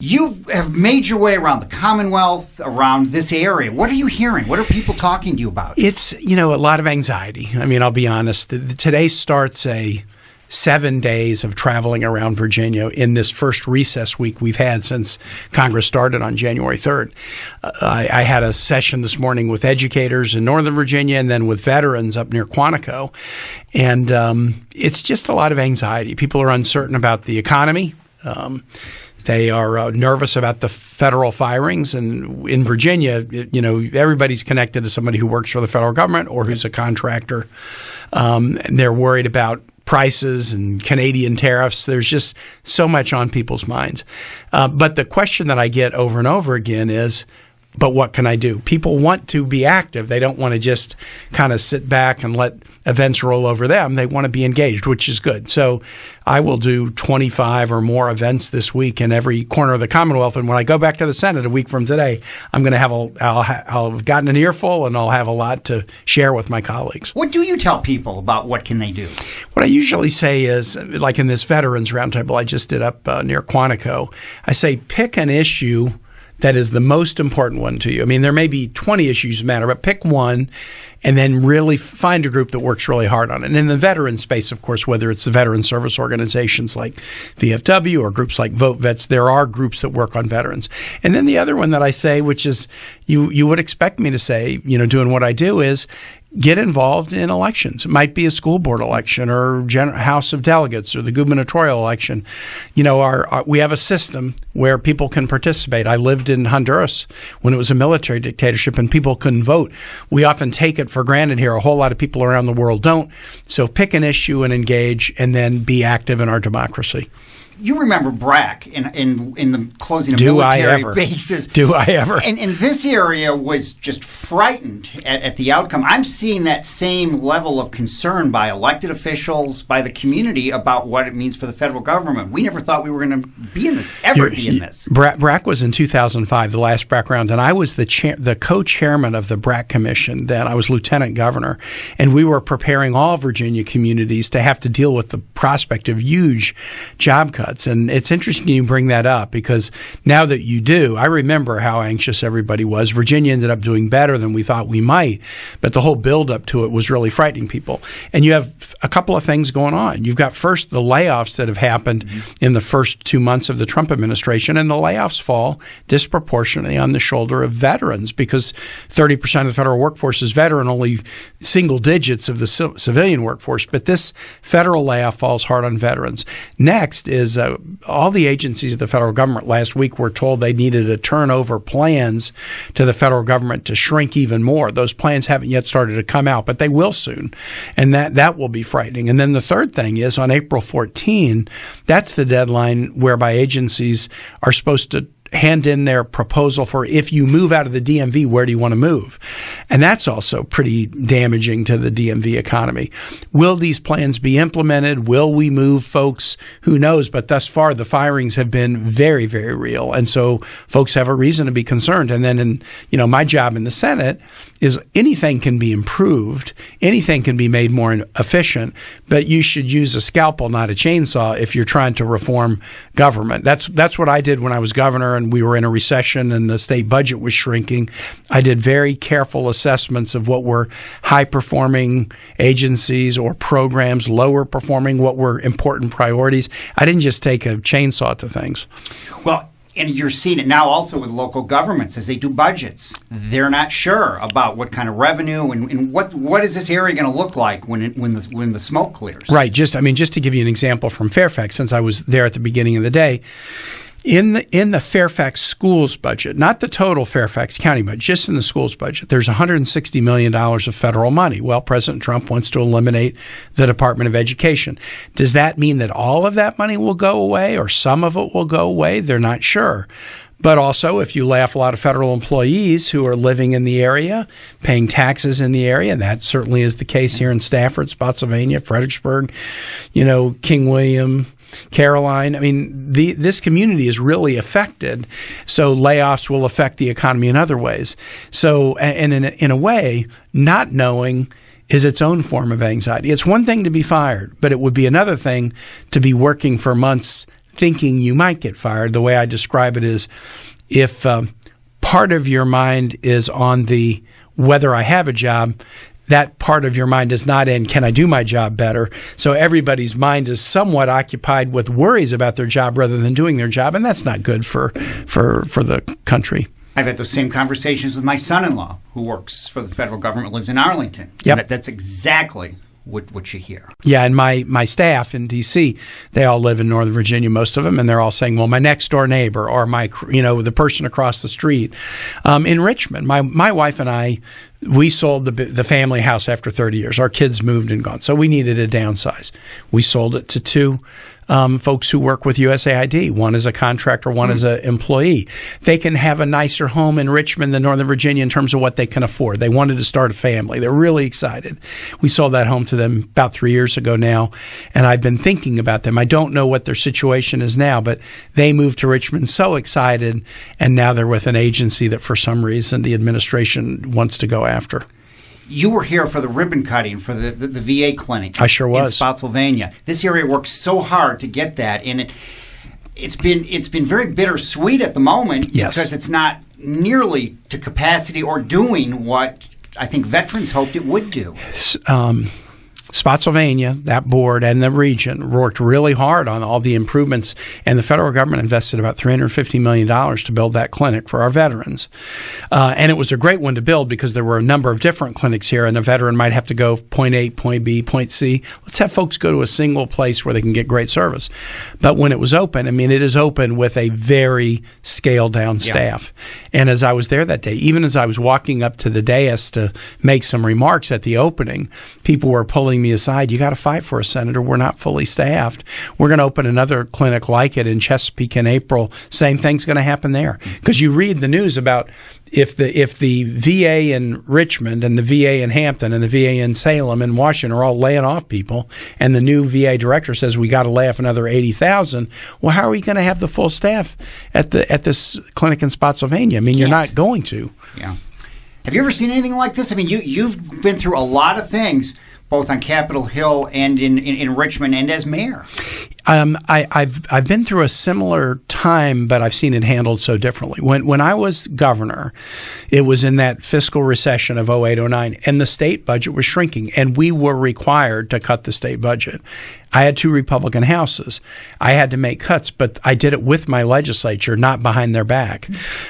You have made your way around the Commonwealth, around this area. What are you hearing? What are people talking to you about? It's, a lot of anxiety. I mean, I'll be honest. Today starts 7 days of traveling around Virginia in this first recess week we've had since Congress started on January 3rd. I had a session this morning with educators in Northern Virginia and then with veterans up near Quantico. And it's just a lot of anxiety. People are uncertain about the economy. They are nervous about the federal firings. And in Virginia, everybody's connected to somebody who works for the federal government or who's a contractor. And they're worried about prices and Canadian tariffs. There's just so much on people's minds. But the question that I get over and over again is, but what can I do? People want to be active. They don't want to just kind of sit back and let events roll over them. They want to be engaged, which is good. So I will do 25 or more events this week in every corner of the Commonwealth. And when I go back to the Senate a week from today, I'm going to I'll have gotten an earful and I'll have a lot to share with my colleagues. What do you tell people about what can they do? What I usually say is, like in this Veterans Roundtable I just did up near Quantico, I say pick an issue that is the most important one to you. I mean, there may be 20 issues that matter, but pick one and then really find a group that works really hard on it. And in the veteran space, of course, whether it's the veteran service organizations like VFW or groups like Vote Vets, there are groups that work on veterans. And then the other one that I say, which is you would expect me to say, doing what I do, is get involved in elections. It might be a school board election or House of Delegates or the gubernatorial election. We have a system where people can participate. I lived in Honduras when it was a military dictatorship and people couldn't vote. We often take it for granted here. A whole lot of people around the world don't. So pick an issue and engage and then be active in our democracy. You remember BRAC in the closing of military bases. Do I ever? And this area was just frightened at the outcome. I'm seeing that same level of concern by elected officials, by the community about what it means for the federal government. We never thought we were going to be in this, be in this. BRAC was in 2005, the last BRAC round, and I was the co-chairman of the BRAC Commission then. I was lieutenant governor, and we were preparing all Virginia communities to have to deal with the prospect of huge job cuts. And it's interesting you bring that up because now that you do, I remember how anxious everybody was. Virginia ended up doing better than we thought we might, but the whole buildup to it was really frightening people. And you have a couple of things going on. You've got first the layoffs that have happened in the first 2 months of the Trump administration, and the layoffs fall disproportionately on the shoulder of veterans because 30% of the federal workforce is veteran, only single digits of the civilian workforce. But this federal layoff falls hard on veterans. Next is all the agencies of the federal government last week were told they needed to turn over plans to the federal government to shrink even more. Those plans haven't yet started to come out, but they will soon. And that will be frightening. And then the third thing is on April 14, that's the deadline whereby agencies are supposed to hand in their proposal for if you move out of the DMV, where do you want to move? And that's also pretty damaging to the DMV economy. Will these plans be implemented? Will we move folks? Who knows? But thus far, the firings have been very, very real. And so folks have a reason to be concerned. And then my job in the Senate is anything can be improved. Anything can be made more efficient, but you should use a scalpel, not a chainsaw, if you're trying to reform government. That's what I did when I was governor and we were in a recession and the state budget was shrinking. I did very careful assessments of what were high-performing agencies or programs, lower-performing, what were important priorities. I didn't just take a chainsaw to things. Well, and you're seeing it now also with local governments as they do budgets. They're not sure about what kind of revenue and what is this area going to look like when the smoke clears. Right. Just to give you an example from Fairfax, since I was there at the beginning of the day. In the Fairfax schools budget, not the total Fairfax County budget, just in the schools budget, there's $160 million of federal money. Well, President Trump wants to eliminate the Department of Education. Does that mean that all of that money will go away or some of it will go away? They're not sure. But also, if you lay off a lot of federal employees who are living in the area, paying taxes in the area, and that certainly is the case here in Stafford, Spotsylvania, Fredericksburg, King William, Caroline. This community is really affected. So layoffs will affect the economy in other ways. So, and in a way, not knowing is its own form of anxiety. It's one thing to be fired, but it would be another thing to be working for months thinking you might get fired. The way I describe it is, if part of your mind is on the whether I have a job, that part of your mind is not in, can I do my job better? So everybody's mind is somewhat occupied with worries about their job rather than doing their job, and that's not good for the country. I've had those same conversations with my son-in-law, who works for the federal government, lives in Arlington. Yep. That's exactly what you hear. Yeah, and my staff in D.C., they all live in Northern Virginia, most of them, and they're all saying, well, my next door neighbor or the person across the street. In Richmond, my wife and I, we sold the family house after 30 years. Our kids moved and gone, so we needed a downsize. We sold it to two folks who work with USAID. One is a contractor, one is an employee. They can have a nicer home in Richmond than Northern Virginia in terms of what they can afford. They wanted to start a family. They're really excited. We sold that home to them about 3 years ago now, and I've been thinking about them. I don't know what their situation is now, but they moved to Richmond so excited, and now they're with an agency that for some reason the administration wants to go after. You were here for the ribbon cutting for the VA clinic. I sure was. In Spotsylvania. This area works so hard to get that, and it's been very bittersweet at the moment. Yes. Because it's not nearly to capacity or doing what I think veterans hoped it would do. Spotsylvania, that board, and the region worked really hard on all the improvements, and the federal government invested about $350 million to build that clinic for our veterans. And it was a great one to build because there were a number of different clinics here, and a veteran might have to go point A, point B, point C. Let's have folks go to a single place where they can get great service. But when it was open, it is open with a very scaled-down staff. And as I was there that day, even as I was walking up to the dais to make some remarks at the opening, people were pulling me aside. You got to fight for us, Senator. We're not fully staffed. We're going to open another clinic like it in Chesapeake in April. Same thing's going to happen there. Because you read the news about if the VA in Richmond and the VA in Hampton and the VA in Salem and Washington are all laying off people, and the new VA director says we got to lay off another 80,000. Well, how are we going to have the full staff at this clinic in Spotsylvania? You're not going to. Yeah. Have you ever seen anything like this? You've been through a lot of things, both on Capitol Hill and in Richmond, and as mayor. I've been through a similar time, but I've seen it handled so differently. When I was governor, it was in that fiscal recession of 08-09, and the state budget was shrinking, and we were required to cut the state budget. I had 2 Republican houses. I had to make cuts, but I did it with my legislature, not behind their back.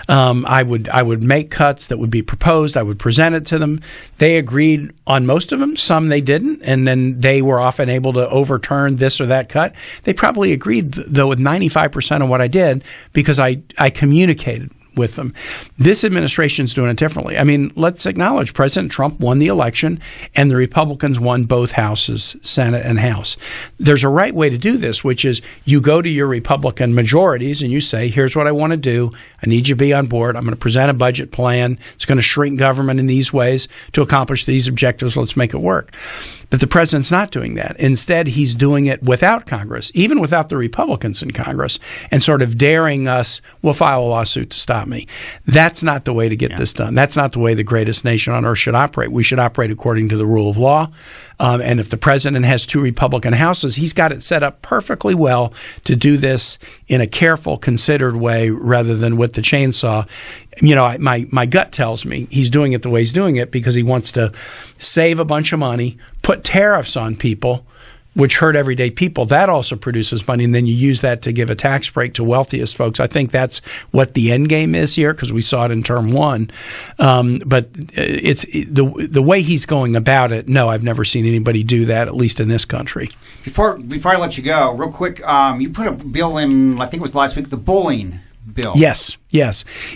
I would make cuts that would be proposed. I would present it to them. They agreed on most of them. Some they didn't, and then they were often able to overturn this or that cut. They probably agreed, though, with 95% of what I did because I communicated with them. This administration's doing it differently. Let's acknowledge President Trump won the election and the Republicans won both houses, Senate and House. There's a right way to do this, which is you go to your Republican majorities and you say, here's what I want to do. I need you to be on board. I'm going to present a budget plan. It's going to shrink government in these ways to accomplish these objectives. Let's make it work. But the president's not doing that. Instead, he's doing it without Congress, even without the Republicans in Congress, and sort of daring us, we'll file a lawsuit to stop me. That's not the way to get this done. That's not the way the greatest nation on earth should operate. We should operate according to the rule of law. And if the president has 2 Republican houses, he's got it set up perfectly well to do this in a careful, considered way rather than with the chainsaw. My gut tells me he's doing it the way he's doing it because he wants to save a bunch of money, put tariffs on people, which hurt everyday people. That also produces money, and then you use that to give a tax break to wealthiest folks. I think that's what the end game is here because we saw it in term 1. But it's the way he's going about it. No, I've never seen anybody do that, at least in this country. Before I let you go, real quick, you put a bill in, I think it was last week, the bullying bill. Yes.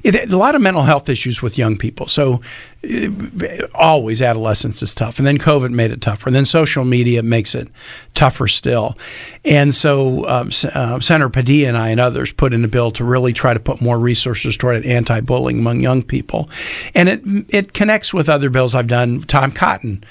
A lot of mental health issues with young people. So always adolescence is tough. And then COVID made it tougher. And then social media makes it tougher still. And so Senator Padilla and I and others put in a bill to really try to put more resources toward anti-bullying among young people. And it connects with other bills I've done, Tom Cotton,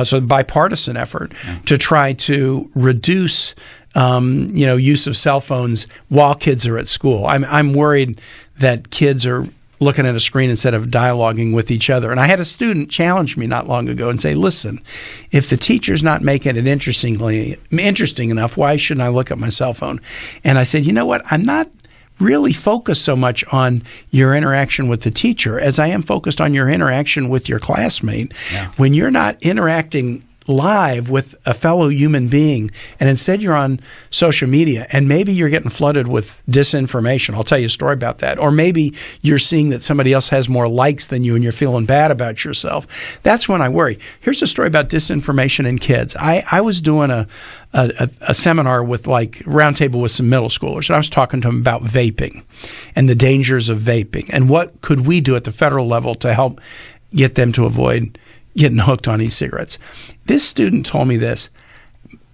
so a bipartisan effort to try to reduce use of cell phones while kids are at school. I'm worried that kids are looking at a screen instead of dialoguing with each other. And I had a student challenge me not long ago and say, listen, if the teacher's not making it interesting enough, why shouldn't I look at my cell phone? And I said, you know what? I'm not really focused so much on your interaction with the teacher as I am focused on your interaction with your classmate. Yeah. When you're not interacting live with a fellow human being, and instead you're on social media, and maybe you're getting flooded with disinformation. I'll tell you a story about that. Or maybe you're seeing that somebody else has more likes than you and you're feeling bad about yourself. That's when I worry. Here's a story about disinformation in kids. I was doing a seminar with roundtable with some middle schoolers, and I was talking to them about vaping and the dangers of vaping and what could we do at the federal level to help get them to avoid getting hooked on e-cigarettes. This student told me this.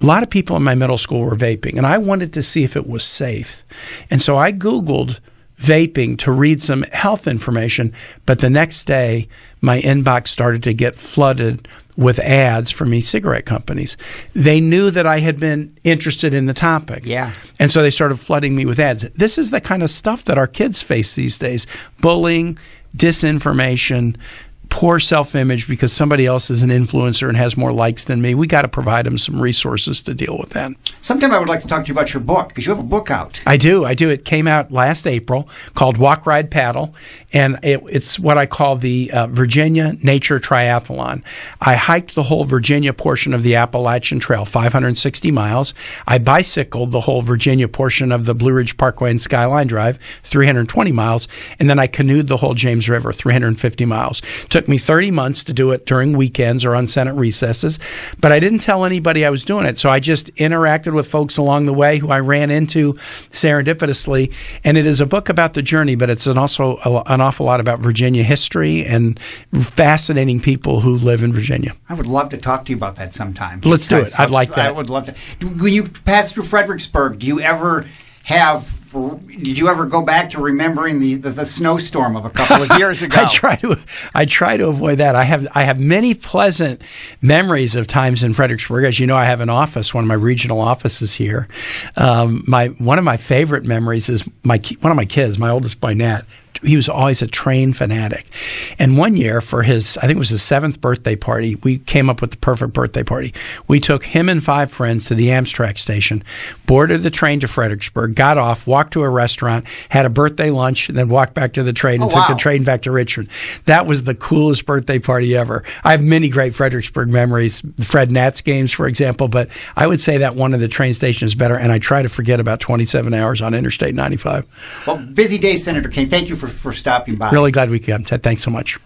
A lot of people in my middle school were vaping, and I wanted to see if it was safe. And so I Googled vaping to read some health information, but the next day my inbox started to get flooded with ads from e-cigarette companies. They knew that I had been interested in the topic. Yeah. And so they started flooding me with ads. This is the kind of stuff that our kids face these days. Bullying, disinformation, poor self-image because somebody else is an influencer and has more likes than me. We got to provide them some resources to deal with that. Sometime I would like to talk to you about your book, because you have a book out. I do. It came out last April called Walk, Ride, Paddle, and it's what I call the Virginia Nature Triathlon. I hiked the whole Virginia portion of the Appalachian Trail, 560 miles. I bicycled the whole Virginia portion of the Blue Ridge Parkway and Skyline Drive, 320 miles, and then I canoed the whole James River, 350 miles. Took me 30 months to do it during weekends or on Senate recesses, but I didn't tell anybody I was doing it. So I just interacted with folks along the way who I ran into serendipitously. And it is a book about the journey, but it's also an awful lot about Virginia history and fascinating people who live in Virginia. I would love to talk to you about that sometime. Let's do it. I'd like that. I would love to. When you pass through Fredericksburg, did you ever go back to remembering the snowstorm of a couple of years ago? I try to avoid that. I have many pleasant memories of times in Fredericksburg. As you know, I have an office, one of my regional offices here. One of my favorite memories is one of my kids, my oldest boy Nat. He was always a train fanatic. And one year for I think it was his 7th birthday party, we came up with the perfect birthday party. We took him and 5 friends to the Amtrak station, boarded the train to Fredericksburg, got off, walked to a restaurant, had a birthday lunch, and then walked back to the train and took the train back to Richmond. That was the coolest birthday party ever. I have many great Fredericksburg memories, Fred Nats games, for example, but I would say that one of the train stations is better, and I try to forget about 27 hours on Interstate 95. Well, busy day, Senator Kaine. Thank you for stopping by. Really glad we came. Thanks so much.